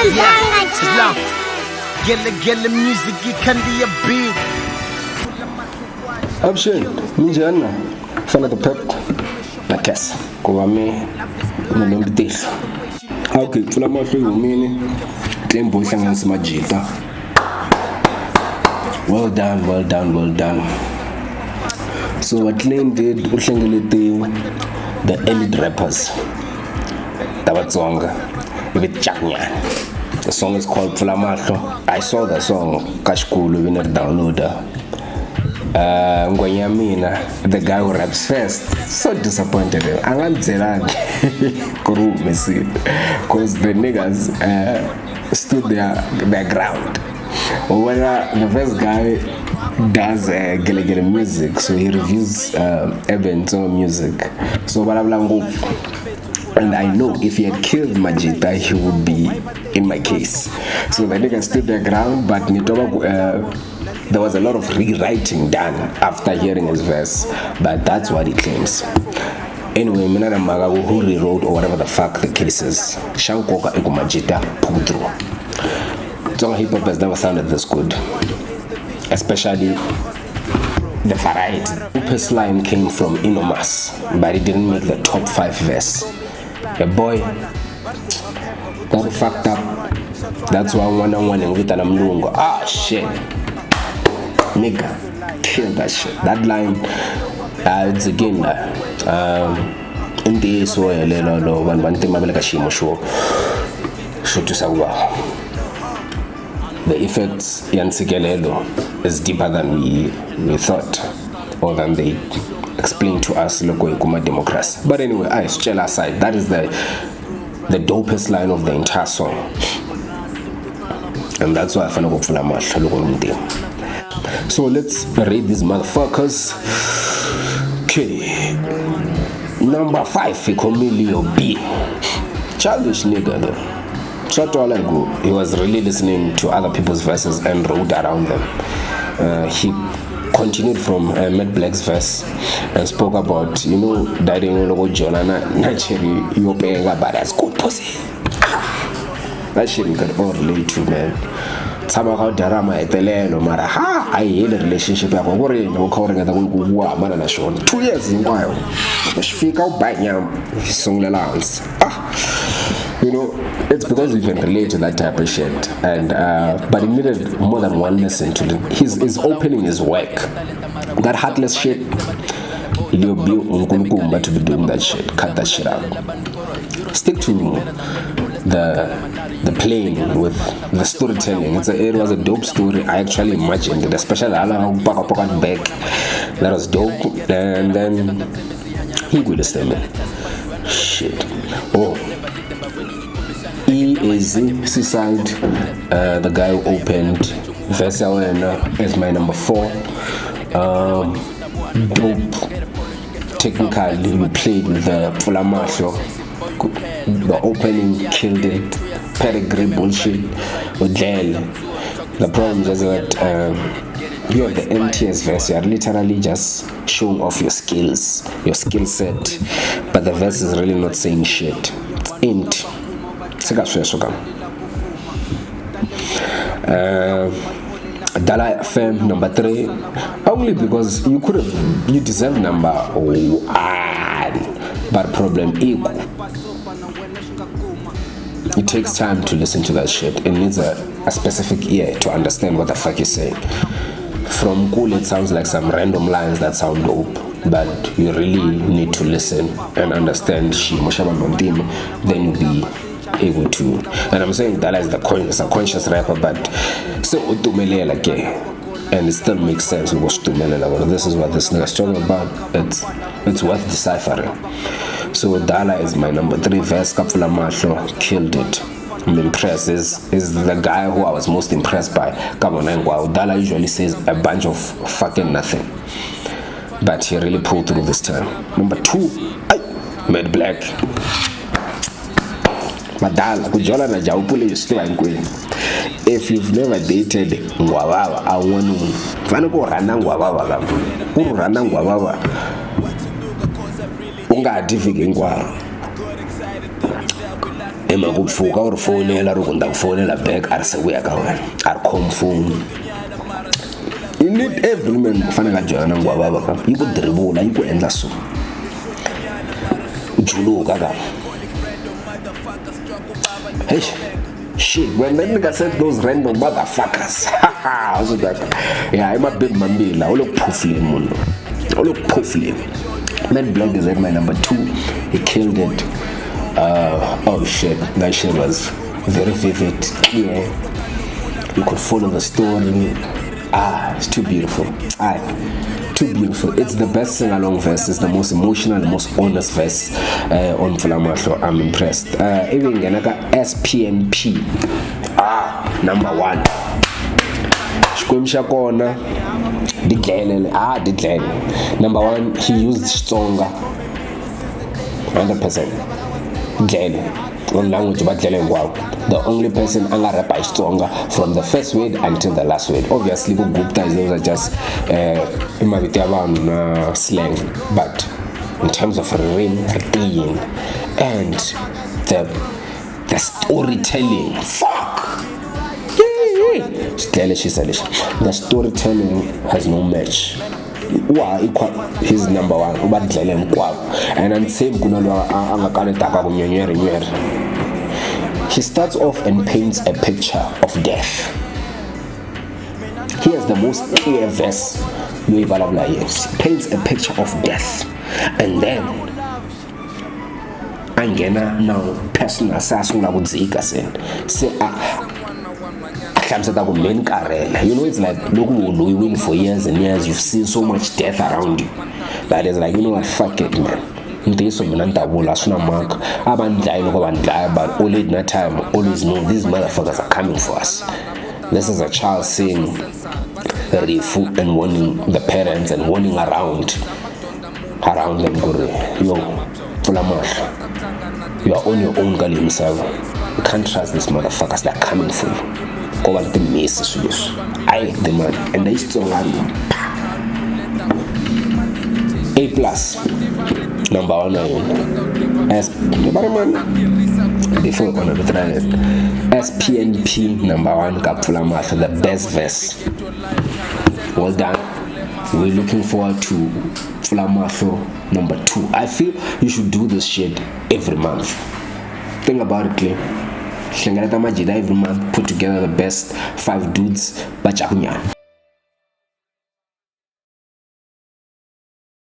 Islam. Gele music ikhandi ya beat. Abshin, minjani? Fana the pep. Nakes. Kuba mi nginemtihlo. Okay, pfula mahlo yimini. Tembo ihlanganisa majita. Well done. So what Lane did, the elite rappers. Tabatsonga with Chanya. The song is called Pfula Mahlo. I saw the song Kashkulu when I downloader. Ngwanyamina, the guy who raps first, so disappointed. I want Zerag Kuru Messi, because the niggas stood their ground. When the first guy does gele music, so he reviews Ebenzo music. So and I know if he had killed Majita, he would be in my case. So the nigga stood their ground, but there was a lot of rewriting done after hearing his verse, but that's what he claims. Anyway, Minara Magawu, who rewrote or whatever the fuck the case is, Shankoka Ekumajita pulled through. Tonga hip hop has never sounded this good, especially the variety. The first line came from Inomas, but it didn't make the top 5 verse. The boy, that fucked up. That's why one and with an amlungo. Ah shit, nigga, kill that shit. That line, it's again in the soil, one thing like a shimo show to sawa. The effects Yansigelelo is deeper than we thought, or than they explained to us local Kuma democracy. But anyway, I still aside, that is the dopest line of the entire song. And that's why I found out So let's read these motherfuckers. Okay. Number 5, Ficomilio B. Childish nigga though. He was really listening to other people's verses and wrote around them. He continued from Matt Black's verse and spoke about, dying over Jolana, naturally, you're paying a badass good pussy. That shit we could all relate to, man. Somehow Darama Etele, no matter how I hate a relationship, I'm worried no calling at the man 2 years in while. Speak out by now, song allowance. It's because we can relate to that type of shit, and but it needed more than one listen to it. His opening is whack. That heartless shit, you'll be to be doing that shit. Cut that shit out. Stick to the playing with the storytelling. It was a dope story. I actually imagined it, especially Alan back. That was dope, and then he would listen. Shit. Oh. Easy Seaside, the guy who opened Vessel is my number 4. Dope. Technically, we played with the Pfula Mahlo. The opening killed it. Pedigree bullshit. The problem is that you have the MTS verse. You are literally just showing off your skills, your skill set, but the verse is really not saying shit. It's int. Dala FM number 3, only because you deserve number 1, but problem equal. It takes time to listen to that shit. It needs a specific ear to understand what the fuck you're saying. From cool, it sounds like some random lines that sound dope, but you really need to listen and understand then you'll be able to. And I'm saying Dala is a conscious rapper, but so and it still makes sense with what this is what this nigga's talking about. It's worth deciphering. So Dala is my number 3 verse. Pfula Mahlo killed it. I'm impressed. Is the guy who I was most impressed by. Come on, Dala usually says a bunch of fucking nothing, but he really pulled through this time. Number 2, Matt Black. Madala, kujola na jaupule yosiwa nkweni. If you've never dated ngwababa, I want to. Fana ko rana ngwababa la. Ko rana ngwababa. Unga adifike ngwaro. ema kupfuka uri fonela ri ku nda ku fonela back a ri se vuya ka wena a ri khomi phone. You need every man ku fanele a joyina na ngwavava ka yi ku dirivula yi ku endla so u juluka ka. Hey, shit, when that nigga said those random motherfuckers, I was like, yeah, I'm a big mambila. I look puffly, mundo. I look puffly. Matt Black is at my number 2. He killed it. Oh shit, that shit was very vivid, clear. You could follow the story. It's too beautiful. Too beautiful. It's the best sing-along verse. It's the most emotional, the most honest verse on Pfula Mahlo. I'm impressed. Even Ganaka SPNP. Number 1. Shkwemsha kona. Didlele. Number 1, he used Xitsonga. 100%. Dlele. On language but the only person anga rapa Xitsonga from the first word until the last word. Obviously go Guptas, those are just slang, but in terms of rhyme and the storytelling, the storytelling has no match. He's number 1 and I'm same he starts off and paints a picture of death. He has the most clear verse. He paints a picture of death, and then angena now personal sasula kudzika say you know, it's like look, you win for years and years, you've seen so much death around you that is like, you know what, fuck it, man. But only in that time, always know these motherfuckers are coming for us. This is a child saying Rifu and warning the parents and warning around them. Yo, Pfula Mahlo, you are on your own, girl himself. You can't trust these motherfuckers, they're coming for you. Go out the message with this. I the man, and they still have A+. Number 1 as before SPNP number 1 Pfula Mahlo, the best verse. Well done. We're looking forward to Pfula Mahlo number 2. I feel you should do this shit every month. Think about it, Clay. Every month, put together the best 5 dudes.